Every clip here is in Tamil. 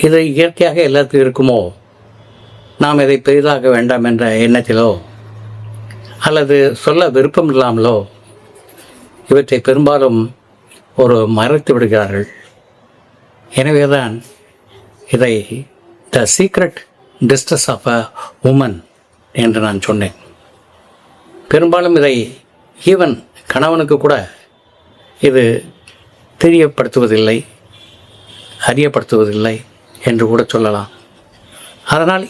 இது இயற்கையாக எல்லாத்துக்கும் இருக்குமோ, நாம் இதை பெரிதாக வேண்டாம் என்ற எண்ணத்திலோ அல்லது சொல்ல விருப்பம் இல்லாமலோ இவற்றை பெரும்பாலும் மறைத்து விடுகிறார்கள். எனவேதான் இதை the secret distress of a woman என்று நான் சொன்னேன். பெரும்பாலும் இதை ஈவன் கணவனுக்கு கூட இது தெரியப்படுத்துவதில்லை, அறியப்படுத்துவதில்லை என்று கூட சொல்லலாம்.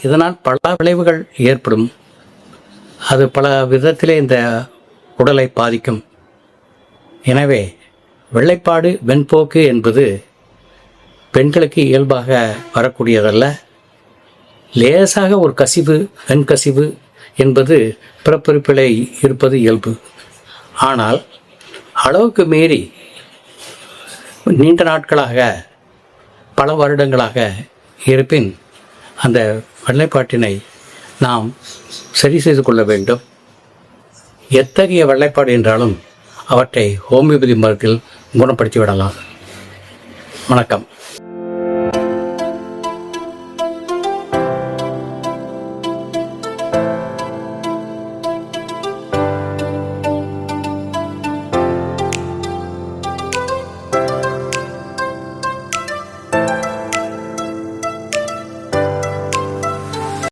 இதனால் பல விளைவுகள் ஏற்படும். அது பல விதத்திலே இந்த உடலை பாதிக்கும். எனவே வெள்ளைப்பாடு வெண்போக்கு என்பது பெண்களுக்கு இயல்பாக வரக்கூடியதல்ல. லேசாக ஒரு கசிவு, வெண்கசிவு என்பது பிறப்பிறப்பிலே இருப்பது இயல்பு. ஆனால் அளவுக்கு மீறி நீண்ட நாட்களாக, பல வருடங்களாக இருப்பின் அந்த வெள்ளைப்பாட்டினை நாம் சரி செய்து கொள்ள வேண்டும். எத்தகைய வெள்ளைப்பாடு என்றாலும் அவற்றை ஹோமியோபதி மருந்தில் குணப்படுத்தி விடலாம். வணக்கம்.